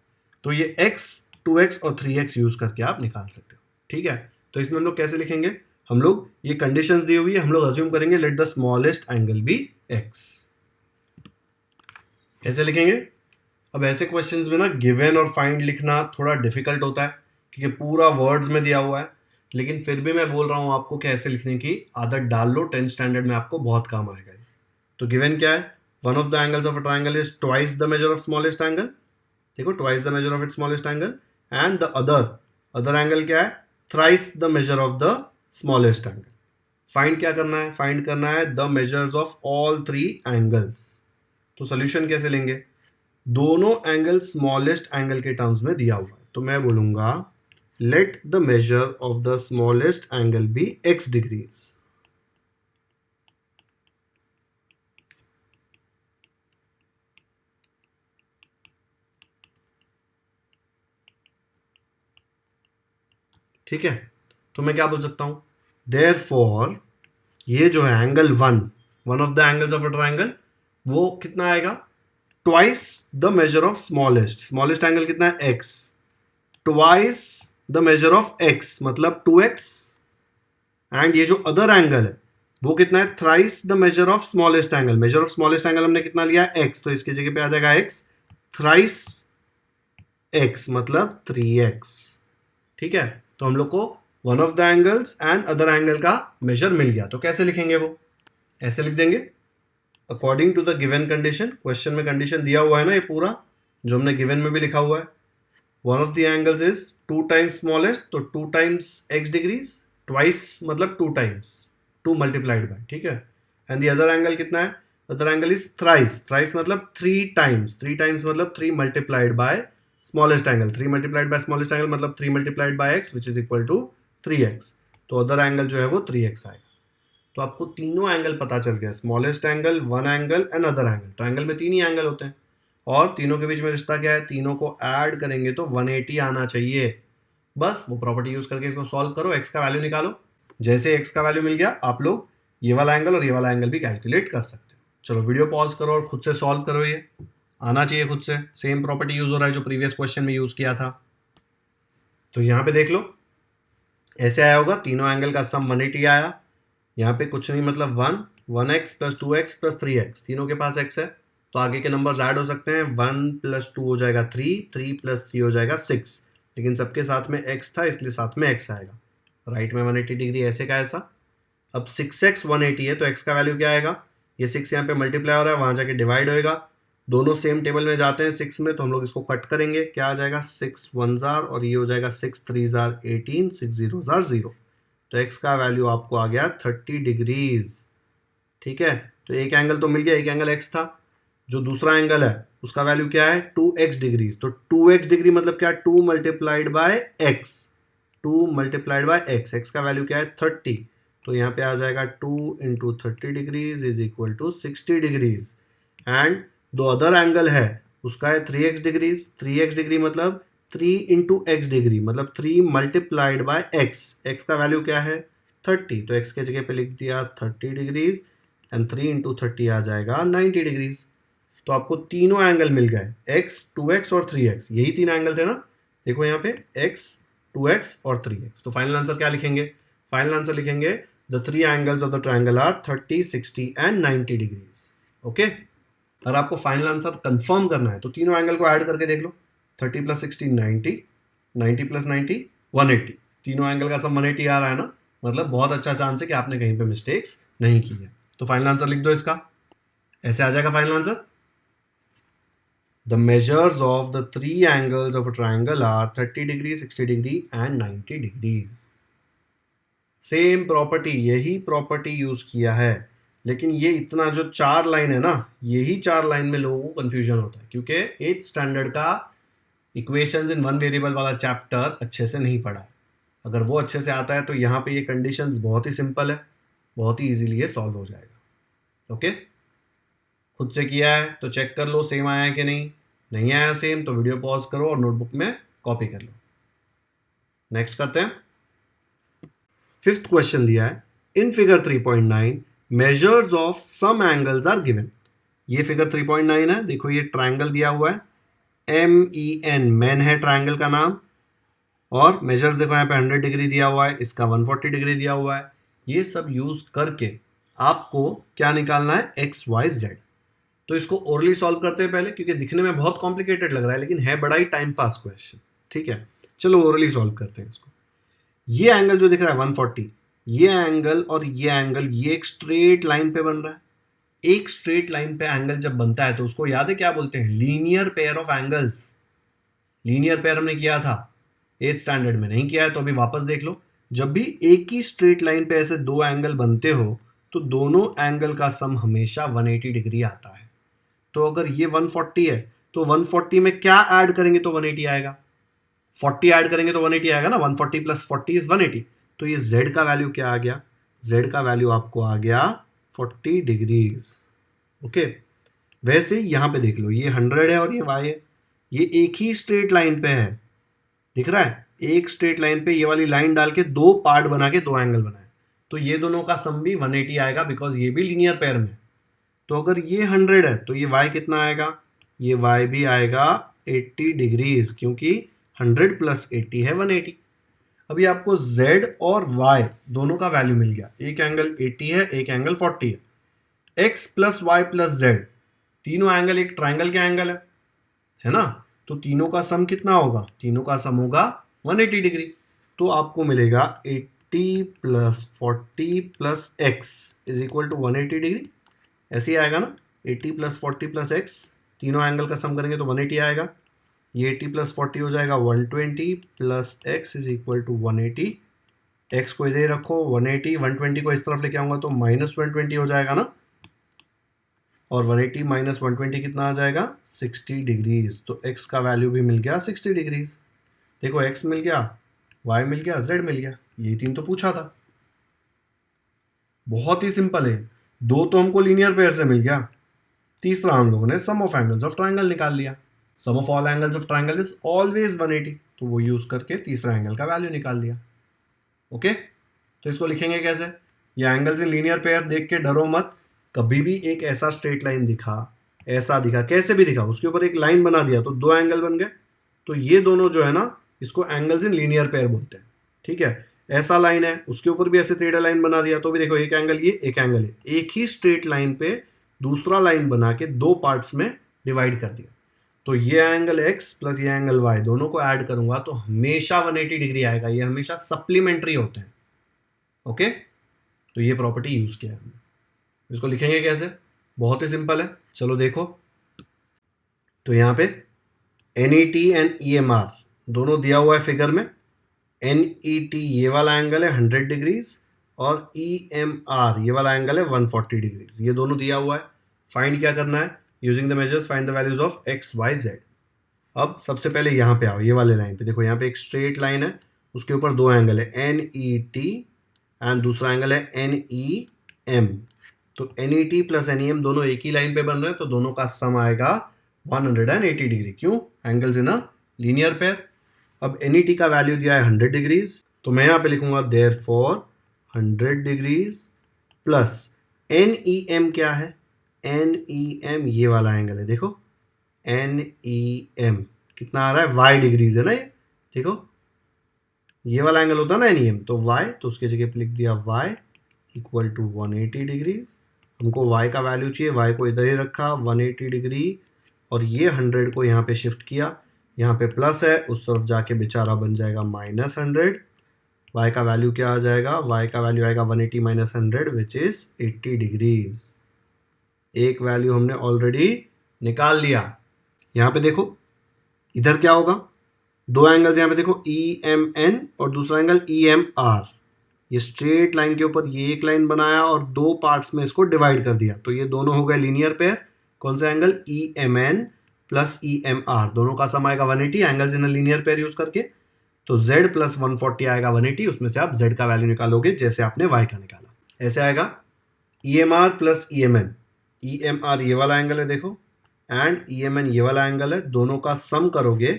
तो ये x, 2x और 3x यूज करके आप निकाल सकते हो. ठीक है. तो इसमें हम लोग कैसे लिखेंगे, हम लोग ये कंडीशंस दी हुई है, हम लोग अज्यूम करेंगे let the smallest angle be x. कैसे लिखेंगे. अब ऐसे क्वेश्चंस में ना गिवन और फाइंड लिखना थोड़ा डिफिकल्ट होता है क्योंकि पूरा वर्ड्स में दिया हुआ है, लेकिन फिर भी मैं बोल रहा हूँ आपको कि ऐसे लिखने की आदत डाल लो. 10th स्टैंडर्ड में आपको बहुत काम आएगा. तो गिवन क्या है, one of the angles of a triangle is twice the measure of smallest angle. देखो twice the measure of it smallest angle, and the other angle क्या है, thrice the measure of the smallest angle. Find क्या करना है, फाइंड करना है the measures of all 3 angles. तो सोल्यूशन कैसे लेंगे, दोनों एंगल स्मॉलेस्ट एंगल के टर्म्स में दिया हुआ है. तो मैं बोलूंगा let the measure of the smallest angle be x degrees. ठीक है. तो मैं क्या बोल सकता हूं, देयरफॉर ये जो है angle one of the angles of a triangle, वो कितना आएगा, twice the measure of smallest angle कितना है x, twice the measure of x मतलब 2x, एंड ये जो अदर एंगल है वो कितना है, thrice the measure of smallest angle. Major of smallest angle हमने कितना लिया है x, तो इसकी जगह पे आ जाएगा x, थ्राइस x मतलब 3x. ठीक है. तो हम लोग को one of the angles and other angle का मेजर मिल गया. तो कैसे लिखेंगे, वो ऐसे लिख देंगे according to the given condition. Question में कंडीशन दिया हुआ है ना, ये पूरा जो हमने गिवन में भी लिखा हुआ है. One of the angles is 2 times smallest, तो 2 टाइम्स x डिग्रीज, ट्वाइस मतलब 2 टाइम्स, 2 मल्टीप्लाइड बाय. ठीक है. एंड द अदर एंगल कितना है, अदर एंगल इज थ्राइस मतलब 3 टाइम्स, 3 टाइम्स मतलब 3 multiplied by smallest angle, 3 multiplied by smallest angle मतलब 3 multiplied by x which is equal to 3x. तो अदर एंगल जो है वो 3x आएगा. तो आपको तीनों एंगल पता चल गया, smallest angle, one angle and other angle. Triangle में 3 ही एंगल होते हैं और तीनों के बीच में रिश्ता क्या है, तीनों को ऐड करेंगे तो 180 आना चाहिए. बस वो प्रॉपर्टी यूज करके इसको सॉल्व करो, x का वैल्यू निकालो. जैसे x का वैल्यू मिल गया आप लोग ये वाला एंगल और ये वाला एंगल भी कैलकुलेट कर सकते हो. चलो वीडियो पॉज करो और खुद से सॉल्व करो. ये आना चाहिए खुद से. सेम प्रॉपर्टी यूज हो रहा है जो प्रीवियस क्वेश्चन में यूज किया था. तो यहाँ पे देख लो ऐसे आया होगा, तीनों एंगल का सम 180 आया. यहाँ पे कुछ नहीं मतलब 1x plus 2x plus 3x, तीनों के पास x है तो आगे के नंबर्स ऐड हो सकते हैं. 1 प्लस 2 हो जाएगा 3 प्लस 3 हो जाएगा 6, लेकिन सबके साथ में x था इसलिए साथ में x आएगा. राइट में 180 डिग्री ऐसे का ऐसा. अब 6x 180 है तो x का वैल्यू क्या आएगा, ये 6 यहाँ पे मल्टीप्लाई हो रहा है, वहाँ जाके डिवाइड होएगा. दोनों सेम टेबल में जाते हैं 6 में, तो हम लोग इसको कट करेंगे. क्या आ जाएगा 6 1 जार और ये हो जाएगा 6 3 जार 18, 6 0 जार 0. तो x का वैल्यू आपको आ गया 30 डिग्रीज. ठीक है. तो एक एंगल तो मिल गया, एक एंगल x था. जो दूसरा एंगल है उसका वैल्यू क्या है 2x डिग्रीज, तो 2x डिग्री मतलब क्या 2 multiplied by x, 2 multiplied by x, x का वैल्यू क्या है 30, तो यहाँ पे आ जाएगा 2 into 30 degrees is equal to 60 degrees. And दो अदर एंगल है उसका है 3x डिग्रीज, 3x डिग्री मतलब 3 इंटू एक्स डिग्री मतलब 3 मल्टीप्लाइड बाय x, x का वैल्यू क्या है 30, तो x के जगह पे लिख दिया 30 डिग्रीज एंड 3 इंटू 30 आ जाएगा 90 डिग्रीज। तो आपको तीनों एंगल मिल गए, x 2x और 3x, यही तीन एंगल थे ना, देखो यहाँ पे x 2x और 3x। तो फाइनल आंसर क्या लिखेंगे, फाइनल आंसर लिखेंगे the three angles of the triangle are 30, 60 and 90 degrees. Okay, अगर आपको फाइनल आंसर कंफर्म करना है तो तीनों एंगल को ऐड करके देख लो, 30 प्लस 60 90, 90 प्लस 90 180, तीनों एंगल का सम 180 आ रहा है ना, मतलब बहुत अच्छा चांस है कि आपने कहीं पे मिस्टेक्स नहीं की है। तो फाइनल आंसर लिख दो इसका, ऐसे आ जाएगा final answer. The measures of the three angles of a triangle are 30 degree, 60 degree and 90 degrees. Same property, यही प्रॉपर्टी यूज किया है, लेकिन ये इतना जो चार लाइन है ना, यही चार लाइन में लोगों को कंफ्यूजन होता है क्योंकि 8th स्टैंडर्ड का इक्वेशंस इन वन वेरिएबल वाला चैप्टर अच्छे से नहीं पढ़ा है। अगर वो अच्छे से आता है तो यहाँ पे ये कंडीशंस बहुत ही सिंपल है, बहुत ही इजीली ये सॉल्व हो जाएगा। ओके, खुद से किया है तो चेक कर लो सेम आया है कि नहीं आया सेम तो वीडियो पॉज करो और नोटबुक में कॉपी कर लो। नेक्स्ट करते हैं, फिफ्थ क्वेश्चन दिया है in figure 3.9 measures of some angles are given. ये फिगर 3.9 है, देखो ये ट्राइंगल दिया हुआ है, MEN मैन है ट्राइंगल का नाम, और मेजर्स देखो यहाँ पे 100 डिग्री दिया हुआ है, इसका 140 डिग्री दिया हुआ है। ये सब यूज करके आपको क्या निकालना है XYZ। तो इसको ओरली सॉल्व करते हैं पहले, क्योंकि दिखने में बहुत कॉम्प्लिकेटेड लग रहा है लेकिन है बड़ा ही टाइम पास क्वेश्चन। ठीक है, चलो ओरली सॉल्व करते हैं इसको। ये एंगल जो दिख रहा है 140, ये एंगल और ये एंगल ये एक स्ट्रेट लाइन पे बन रहा है। एक स्ट्रेट लाइन पे एंगल जब बनता है तो उसको याद है क्या बोलते हैं, linear pair of angles. Linear pair हमने किया था 8th स्टैंडर्ड में, नहीं किया है तो अभी वापस देख लो। जब भी एक ही स्ट्रेट लाइन पे ऐसे दो एंगल बनते हो तो दोनों एंगल का सम हमेशा 180 डिग्री आता है। तो अगर ये 140 है तो 140 में क्या ऐड करेंगे तो 180 आएगा, 40 ऐड करेंगे तो 180 आएगा ना, 140 प्लस 40 इज 180। तो ये z का वैल्यू क्या आ गया, z का वैल्यू आपको आ गया 40 डिग्रीज। ओके, वैसे यहां पे देख लो ये 100 है और ये y है, ये एक ही स्ट्रेट लाइन पे है, दिख रहा है, एक स्ट्रेट लाइन पे ये वाली लाइन डाल के दो पार्ट बना के दो एंगल बनाए, तो ये दोनों का सम भी 180 आएगा बिकॉज ये भी लीनियर पेयर में। तो अगर ये 100 है तो ये y कितना आएगा, ये y भी आएगा 80 डिग्रीज, क्योंकि 100 प्लस 80 है 180। अभी आपको z और y दोनों का वैल्यू मिल गया, एक एंगल 80 है एक एंगल 40 है, x plus y plus z, तीनों एंगल एक ट्राइंगल के एंगल है ना, तो तीनों का सम कितना होगा, तीनों का सम होगा 180 डिग्री। तो आपको मिलेगा 80 plus 40 plus x is equal to 180 degree, ऐसे ही आएगा ना, 80 प्लस 40 प्लस x, तीनों एंगल का सम करेंगे तो 180 आएगा, ये 80 प्लस 40 हो जाएगा 120 plus x is equal to 180, x को इधर रखो 180, 120 को इस तरफ लेके आऊंगा तो माइनस 120 हो जाएगा ना, और 180 माइनस 120 कितना आ जाएगा 60 डिग्रीज। तो x का वैल्यू भी मिल गया 60 डिग्रीज। देखो x मिल गया, y मिल गया, z मिल गया, ये तीन तो पूछा था। बहुत ही सिंपल है, दो तो हमको लीनियर पेयर से मिल गया, तीसरा हम लोगों ने sum of angles of triangle निकाल लिया। Sum of all angles of triangle is always 180, तो वो यूज करके तीसरा एंगल का वैल्यू निकाल लिया। ओके, तो इसको लिखेंगे कैसे, ये एंगल्स इन लीनियर पेयर देख के डरो मत, कभी भी एक ऐसा स्ट्रेट लाइन दिखा, ऐसा दिखा, कैसे भी दिखा, उसके ऊपर एक लाइन बना दिया तो दो एंगल बन गए, तो ये दोनों जो है ना इसको एंगल्स इन लीनियर पेयर बोलते हैं। ठीक है, ऐसा लाइन है उसके ऊपर भी ऐसे टेढ़ा लाइन बना दिया तो भी देखो एक एंगल ये एक एंगल है, एक ही स्ट्रेट लाइन पे दूसरा लाइन बना के दो पार्ट्स में डिवाइड कर दिया, तो ये एंगल x प्लस ये एंगल y दोनों को ऐड करूंगा तो हमेशा 180 डिग्री आएगा, ये हमेशा सप्लीमेंट्री होते हैं। ओके, तो ये प्रॉपर्टी यूज किया है हमने। इसको लिखेंगे कैसे, बहुत ही सिंपल है, चलो देखो। तो यहाँ पे NET एंड EMR दोनों दिया हुआ है फिगर में, NET ये वाला एंगल है 100 डिग्रीज और EMR ये वाला एंगल है 140 डिग्रीज, ये दोनों दिया हुआ है। फाइंड क्या करना है, using the measures find the values of x y z. अब सबसे पहले यहाँ पे आओ, ये वाले लाइन पे देखो, यहाँ पे एक स्ट्रेट लाइन है, उसके ऊपर दो एंगल है NET एंड दूसरा एंगल है NEM। तो NET प्लस NEM दोनों एक ही लाइन पे बन रहे हैं, तो दोनों का सम आएगा 180 डिग्री। क्यों? Angles in a linear pair. अब NET का वैल्यू दिया है 100 डिग्रीज, तो मैं यहाँ पे लिखूंगा देयरफॉर 100 डिग्रीज प्लस NEM क्या है? NEM ये वाला एंगल है, देखो NEM कितना आ रहा है? y डिग्रीज है ना, ये देखो ये वाला एंगल होता है ना NEM, तो y, तो उसके जगह पे लिख दिया y इक्वल टू 180 डिग्रीज। हमको y का वैल्यू चाहिए, y को इधर ही रखा 180 डिग्री, और ये 100 को यहाँ पे शिफ्ट किया, यहाँ पे प्लस है, उस तरफ जाके बेचारा बन जाएगा -100। y का वैल्यू क्या आ जाएगा? y का वैल्यू आएगा 180 माइनस 100 विच इज 80 डिग्रीज। एक वैल्यू हमने ऑलरेडी निकाल लिया। यहाँ पे देखो इधर क्या होगा, दो एंगल्स यहाँ पे देखो EMN और दूसरा एंगल EMR। ये स्ट्रेट लाइन के ऊपर ये एक लाइन बनाया और दो पार्ट्स में इसको डिवाइड कर दिया, तो ये दोनों हो गए लीनियर पेयर। कौन सा एंगल? EMN प्लस EMR, दोनों का सम आएगा 180 angles in a linear pair use करके। तो Z प्लस 140 आएगा 180, उसमें से आप Z का वैल्यू निकालोगे जैसे आपने Y का निकाला, ऐसे आएगा। EMR प्लस EMN, EMR ये वाला एंगल है देखो, एंड EMN ये वाला एंगल है, दोनों का सम करोगे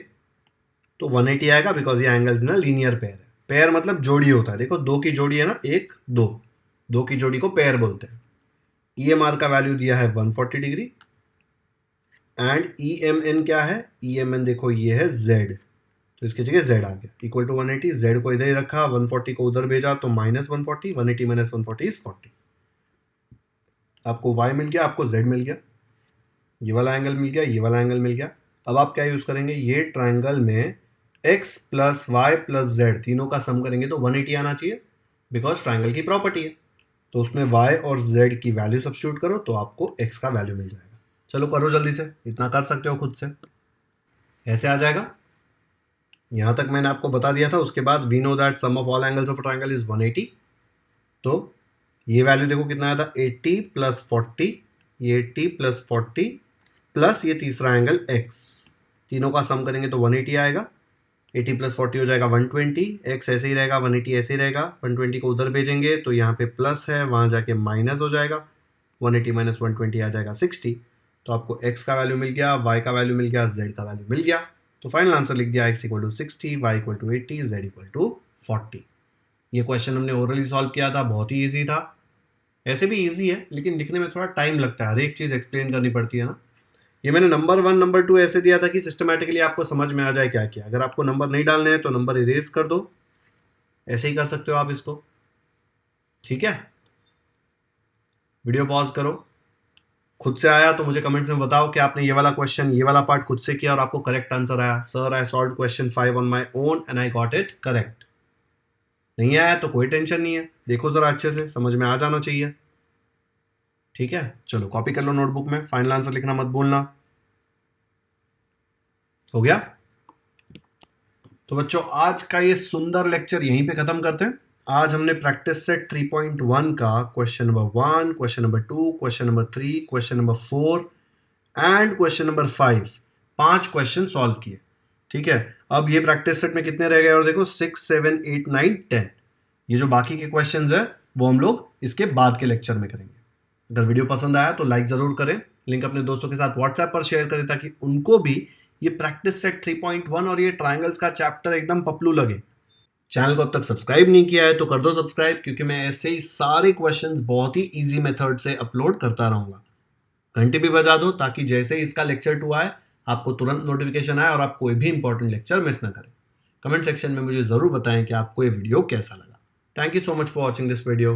तो 180 आएगा, बिकॉज ये एंगल्स ना लीनियर पेयर है। पेयर मतलब जोड़ी होता है, देखो दो की जोड़ी है ना, 1 2, दो की जोड़ी को पेयर बोलते हैं। EMR का वैल्यू दिया है 140 डिग्री एंड EMN क्या है? EMN देखो ये है Z, तो इसकी जगह Z आ गया इक्वल टू 180। Z को इधर ही रखा, 140 को उधर भेजा, तो -140, 180 माइनस 140 इज 40। आपको Y मिल गया, आपको Z मिल गया, ये वाला एंगल मिल गया, ये वाला एंगल मिल गया। अब आप क्या यूज करेंगे? ये ट्राइंगल में x plus y plus z तीनों का सम करेंगे तो 180 आना चाहिए, बिकॉज ट्राइंगल की प्रॉपर्टी है। तो उसमें y और z की वैल्यू सब्स्टिट्यूट करो तो आपको x का वैल्यू मिल जाएगा। चलो करो जल्दी से, इतना कर सकते हो खुद से, ऐसे आ जाएगा। यहाँ तक मैंने आपको बता दिया था। उसके बाद we know that sum of all angles of triangle is 180। तो ये वैल्यू देखो कितना आया था, 80 प्लस 40, ये 80 प्लस 40 प्लस ये तीसरा एंगल x, तीनों का सम करेंगे तो 180 आएगा। 80 प्लस 40 हो जाएगा 120, x ऐसे ही रहेगा, 180 ऐसे ही रहेगा। 120 को उधर भेजेंगे तो यहाँ पे प्लस है, वहाँ जाके माइनस हो जाएगा, 180 माइनस 120 आ जाएगा 60। तो आपको x का वैल्यू मिल गया, y का वैल्यू मिल गया, z का वैल्यू मिल गया। तो फाइनल आंसर लिख दिया, x equal to 60, y equal to 80, z equal to 40। ये क्वेश्चन हमने ओरली सॉल्व किया था, बहुत ही ईजी था। ऐसे भी ईजी है लेकिन लिखने में थोड़ा टाइम लगता है, हर एक चीज़ एक्सप्लेन करनी पड़ती है ना। ये मैंने नंबर 1 नंबर 2 ऐसे दिया था कि सिस्टमैटिकली आपको समझ में आ जाए क्या क्या। अगर आपको नंबर नहीं डालने हैं तो नंबर इरेज कर दो, ऐसे ही कर सकते हो आप इसको, ठीक है। वीडियो पॉज करो, खुद से आया तो मुझे कमेंट्स में बताओ कि आपने ये वाला क्वेश्चन, ये वाला पार्ट खुद से किया और आपको करेक्ट आंसर आया। Sir I solved question 5 on my own and I got it correct. नहीं आया तो कोई टेंशन नहीं है, देखो जरा अच्छे से, समझ में आ जाना चाहिए, ठीक है। चलो कॉपी कर लो नोटबुक में, फाइनल आंसर लिखना मत भूलना। हो गया? तो बच्चों आज का ये सुंदर लेक्चर यहीं पे खत्म करते हैं। आज हमने प्रैक्टिस सेट 3.1 का question number 1, question number 2, question number 3, question number 4 and question number 5, 5 question solve किए, ठीक है। अब ये प्रैक्टिस सेट में कितने रह गए और देखो 6, 7, 8, 9, 10। ये जो बाकी के क्वेश्चंस है वो हम लोग इसके बाद के लेक्चर में करेंगे। अगर वीडियो पसंद आया तो लाइक जरूर करें, लिंक अपने दोस्तों के साथ व्हाट्सएप पर शेयर करें ताकि उनको भी ये प्रैक्टिस सेट 3.1 और ये ट्रायंगल्स का चैप्टर एकदम पपलू लगे। चैनल को अब तक सब्सक्राइब नहीं किया है तो कर दो सब्सक्राइब, क्योंकि मैं ऐसे ही सारे क्वेश्चंस बहुत ही इजी मेथड से अपलोड करता रहूंगा। घंटी भी बजा दो ताकि जैसे ही इसका लेक्चर 2 आए आपको तुरंत नोटिफिकेशन आए और आप कोई भी इंपॉर्टेंट लेक्चर मिस ना करें। कमेंट सेक्शन में मुझे जरूर बताएं कि आपको ये वीडियो कैसा लगा। Thank you so much for watching this video.